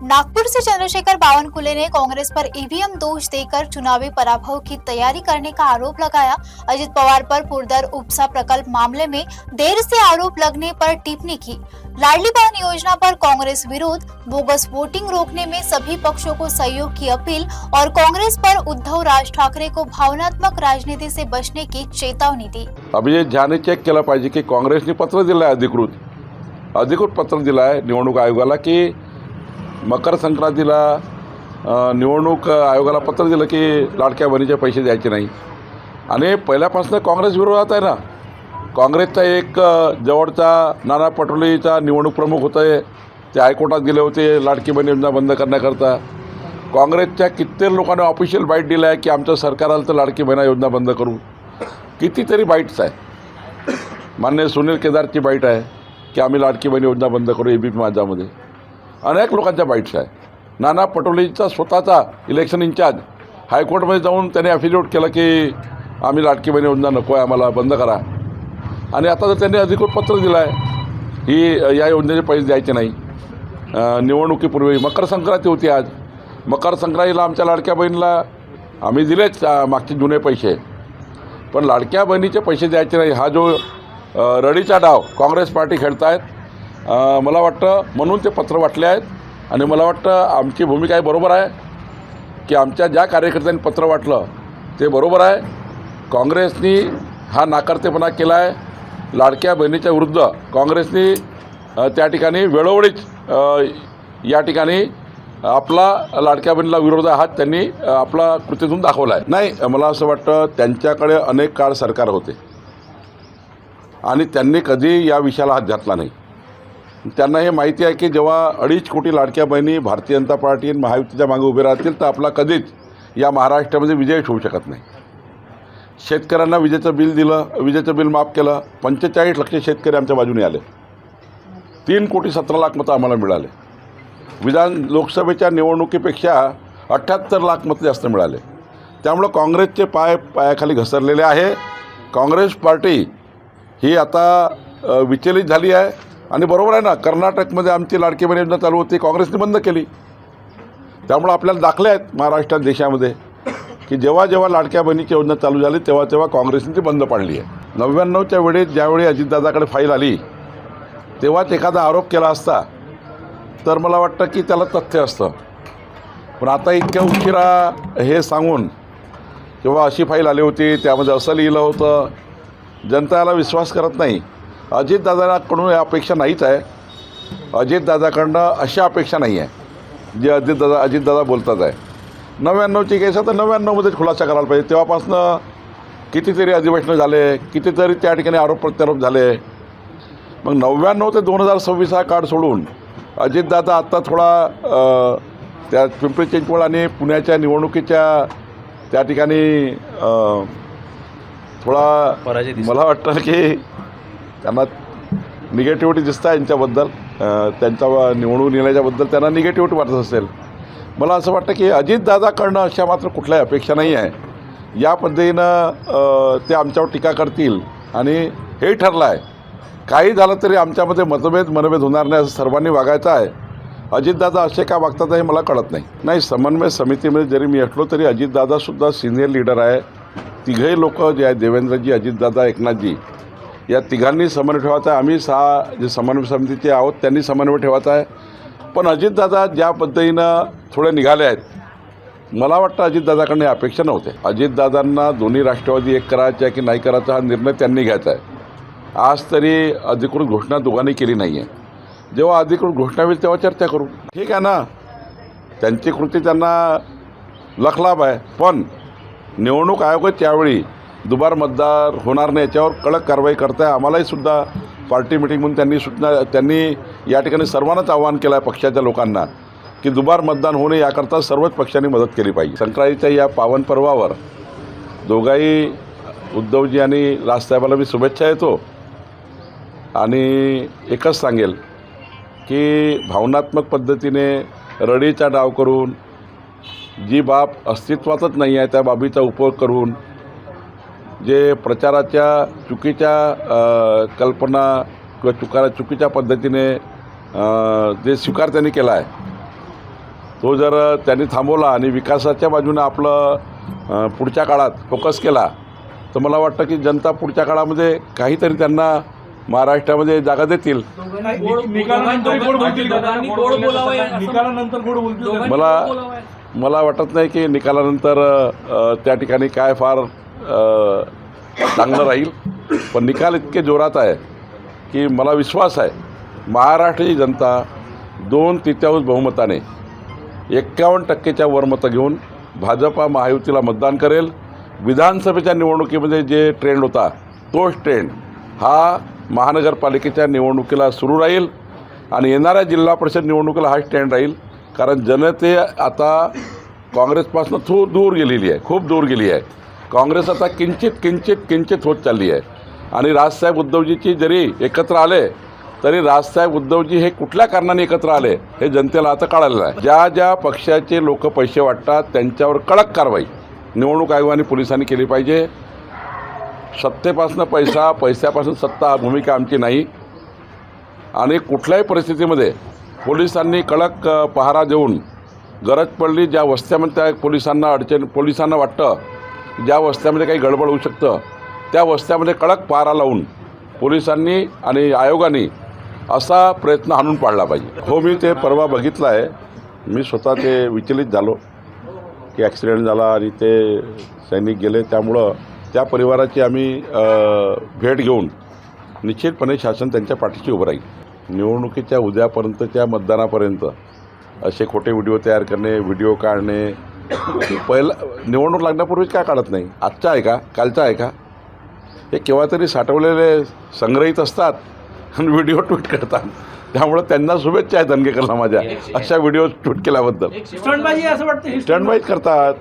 नागपुर से चंद्रशेखर बावनकुले ने कांग्रेस पर ईवीएम दोष देकर चुनावी पराभव की तैयारी करने का आरोप लगाया। अजित पवार पर पुरदर उपसा प्रकल्प मामले में देर से आरोप लगने पर टिप्पणी की। लाडली बहन योजना पर कांग्रेस विरोध, बोगस वोटिंग रोकने में सभी पक्षों को सहयोग की अपील और कांग्रेस पर उद्धव राज ठाकरे को भावनात्मक राजनीति से बचने की चेतावनी दी। अभी ध्यान चेक केलं पाहिजे की काँग्रेसने पत्र दिलं आहे, अधिकृत पत्र दिलं आहे निवडणूक आयोगाला की मकर संक्रांतीला निवडणूक आयोगाला पत्र दिलं की लाडक्या बहिणीचे पैसे द्यायचे नाही। आणि पहिल्यापासून काँग्रेस विरोधात आहे ना। काँग्रेसचा एक जवळचा नाना पटोलेचा निवडणूक प्रमुख होते, ते हायकोर्टात गेले होते लाडकी बहीण योजना बंद करण्याकरता। काँग्रेसच्या कित्येक लोकांनी ऑफिशियल बाईट दिला आहे की आमचं सरकार आलं तर लाडकी बहीण योजना बंद करू। कितीतरी बाईट्स आहे। मान्य सुनील केदारची बाईट आहे की आम्ही लाडकी बहीण योजना बंद करू। एबीपी माझामध्ये अनेक लोकांच्या बाईट्स आहे। नाना पटोलेचा स्वतःचा इलेक्शन इंचार्ज हायकोर्टमध्ये जाऊन त्याने ॲफिडेविट केलं की आम्ही लाडकी बहीण योजना नको आहे, आम्हाला बंद करा। आणि आता जर त्यांनी अधिकृत पत्र दिलं आहे ही या योजनेचे पैसे द्यायचे नाही। निवडणुकीपूर्वी मकर संक्रांती होती, आज मकर संक्रांतीला आमच्या लाडक्या बहिणीला आम्ही दिलेच मागचे जुने पैसे, पण लाडक्या बहिणीचे पैसे द्यायचे नाही। हा जो रडीचा डाव काँग्रेस पार्टी खेळतायत, मला वाटतं म्हणून ते पत्र वाटले आहेत। आणि मला वाटतं आमची भूमिका बरोबर आहे की आमच्या ज्या कार्यकर्त्यांनी पत्र वाटलं ते बरोबर आहे। काँग्रेसनी हा नाकारतेपणा केला आहे। लाडक्या बहिणीच्या विरुद्ध काँग्रेसनी त्या ठिकाणी वेळोवेळीच या ठिकाणी आपला लाडक्या बहिणीला विरोध हा त्यांनी आपला कृतीतून दाखवला आहे। नाही, मला असं वाटतं त्यांच्याकडे अनेक काळ सरकार होते आणि त्यांनी कधी या विषयाला हात घातला नाही। त्यांना हे माहिती आहे की जेव्हा 2.5 कोटी लाडक्या बहिणी भारतीय जनता पार्टी आणि महायुतीच्या मागे उभे राहतील तर आपला कधीच या महाराष्ट्रामध्ये विजय होऊ शकत नाही। शेतकऱ्यांना विजेचं बिल दिलं, विजेचं बिल माफ केलं। 45 लाख शेतकरी आमच्या बाजूने आले। 3,17,00,000 मतं आम्हाला मिळाले। लोकसभेच्या निवडणुकीपेक्षा 78 लाख मतं जास्त मिळाले। त्यामुळे काँग्रेसचे पायाखाली घसरलेले आहे। काँग्रेस पार्टी ही आता विचलित झाली आहे। आणि बरोबर आहे ना, कर्नाटकमध्ये आमची लाडकी बहीण योजना चालू होती, काँग्रेसने बंद केली। त्यामुळे आपल्याला दाखले आहेत महाराष्ट्रात, देशामध्ये की जेव्हा जेव्हा लाडक्या बहिणीची योजना चालू झाली तेव्हा तेव्हा काँग्रेसने ती बंद पाडली आहे। 99च्या वेळेस ज्यावेळी अजितदादाकडे फाईल आली तेव्हाच एखादा आरोप केला असता तर मला वाटतं की त्याला तथ्य असतं। पण आता इतक्या उशिरा हे सांगून जेव्हा अशी फाईल आली होती त्यामध्ये असं लिहिलं होतं, जनता याला विश्वास करत नाही। अजितदादाकडून या अपेक्षा नाहीच आहे। अजितदादाकडनं अशा अपेक्षा नाही आहे जे अजितदादा बोलतात आहे। 99ची केस आहे तर 99मध्येच खुलासा करायला पाहिजे। तेव्हापासनं कितीतरी अधिवेशनं झाले, कितीतरी त्या ठिकाणी आरोप प्रत्यारोप झाले। मग 99 ते 2026 हा काळ सोडून अजितदादा आत्ता थोडा त्या पिंपरी चिंचवड आणि पुण्याच्या निवडणुकीच्या त्या ठिकाणी थोडा मला वाटतं की त्यांना निगेटिव्हिटी दिसत आहे यांच्याबद्दल, त्यांच्या निवडून येण्याच्याबद्दल त्यांना निगेटिव्हिटी वाटत असेल। मला असं वाटतं की अजितदादाकडनं अशा मात्र कुठल्याही अपेक्षा नाही आहे। या पद्धतीनं ते आमच्यावर टीका करतील आणि हेही ठरलं आहे काही झालं तरी आमच्यामध्ये मनभेद होणार नाही असं सर्वांनी वागायचं आहे। अजितदादा असे का वागतात हे मला कळत नाही। समन्वय समितीमध्ये जरी मी असलो तरी अजितदादासुद्धा सिनियर लीडर आहे। तिघही लोक जे आहेत, देवेंद्रजी, अजितदादा, एकनाथजी, या तिघांनी समन्वय ठेवायचा आहे। आम्ही 6 जे समन्वय समितीचे आहोत त्यांनी समन्वय ठेवायचा आहे। पण अजितदादा ज्या पद्धतीनं थोडे निघाले आहेत, मला वाटतं अजितदादाकडनं अपेक्षा नव्हते। अजितदादांना दोन्ही राष्ट्रवादी एक करायच्या की नाही करायचा हा निर्णय त्यांनी घ्यायचा आहे। आज तरी अधिकृत घोषणा दोघांनी केली नाही आहे। जेव्हा अधिकृत घोषणा होईल तेव्हा चर्चा करू। ठीक आहे ना, त्यांची कृती त्यांना लखलाभ आहे। पण निवडणूक आयोग त्यावेळी दुबार मतदार होणार नाही याच्यावर कडक कारवाई करताय। आम्हालाही सुद्धा पार्टी मिटिंग म्हणून त्यांनी या ठिकाणी सर्वांनाच आवाहन केलं आहे पक्षाच्या लोकांना की दुबार मतदान होणे याकरता सर्वच पक्षांनी मदत केली पाहिजे। संक्रांतीच्या या पावन पर्वावर दोघाही उद्धवजी आणि राजसाहेबाला मी शुभेच्छा देतो आणि एकच सांगेल की भावनात्मक पद्धतीने रडीचा डाव करून जी बाब अस्तित्वातच नाही आहे त्या बाबीचा उपयोग करून जे प्रचाराच्या चुकीच्या कल्पना किंवा चुकीच्या पद्धतीने जे स्वीकार त्यांनी केला आहे तो जर त्यांनी थांबवला आणि विकासाच्या बाजूने आपलं पुढच्या काळात फोकस केला तर मला वाटतं की जनता पुढच्या काळामध्ये काहीतरी त्यांना महाराष्ट्रामध्ये जागा देतील. मला वाटत नाही की निकालानंतर त्या ठिकाणी काय फार चांगलं राहील, पण निकाल इतके जोरात आहे की मला विश्वास आहे महाराष्ट्राची जनता 2/3 बहुमताने 51% वर मतं घेऊन भाजपा महायुतीला मतदान करेल. विधानसभेच्या निवडणुकीमध्ये जे ट्रेंड होता तोच ट्रेंड हा महानगरपालिकेच्या निवडणुकीला सुरू राहील आणि येणाऱ्या जिल्हा परिषद निवडणुकीला हाच ट्रेंड राहील. कारण जनते आता काँग्रेसपासून खूप दूर गेलेली आहे, खूप दूर गेली आहे. काँग्रेस आता किंचित होत चालली आहे आणि राजसाहेब उद्धवजीची जरी एकत्र आले तरी राजसाहेब उद्धवजी हे कुठल्या कारणाने एकत्र आले हे जनतेला आता कळालेलं आहे. ज्या ज्या पक्षाचे लोक पैसे वाटतात त्यांच्यावर कडक कारवाई निवडणूक आयोगाने पोलिसांनी केली पाहिजे. सत्तेपासून पैसा, पैशापासून सत्ता हा भूमिका आमची नाही आणि कुठल्याही परिस्थितीमध्ये पोलिसांनी कडक पहारा देऊन गरज पडली ज्या वस्त्यामध्ये त्या पोलिसांना वाटतं ज्या वस्त्यामध्ये काही गडबड होऊ शकतं त्या वस्त्यामध्ये कडक पहारा लावून पोलिसांनी आणि आयोगाने असा प्रयत्न हाणून पाडला पाहिजे. हो, मी ते परवा बघितलं आहे. मी स्वतः ते विचलित झालो की ॲक्सिडेंट झाला आणि ते सैनिक गेले. त्यामुळं त्या परिवाराची आम्ही भेट घेऊन निश्चितपणे शासन त्यांच्या पाठीशी उभं राहील. निवडणुकीच्या उद्यापर्यंतच्या मतदानापर्यंत असे खोटे व्हिडिओ तयार करणे, व्हिडिओ काढणे, पहिला निवडणूक लागण्यापूर्वीच काय काढत नाही. आजचा आहे का, कालचा आहे का, हे केव्हा तरी साठवलेले संग्रहित असतात आणि व्हिडिओ ट्विट करतात. त्यामुळे त्यांना शुभेच्छा आहेत दंगेकरला माझ्या अशा व्हिडिओ ट्विट केल्याबद्दल. स्टंटबाजी असं वाटतं, स्टंटबाजी करतात.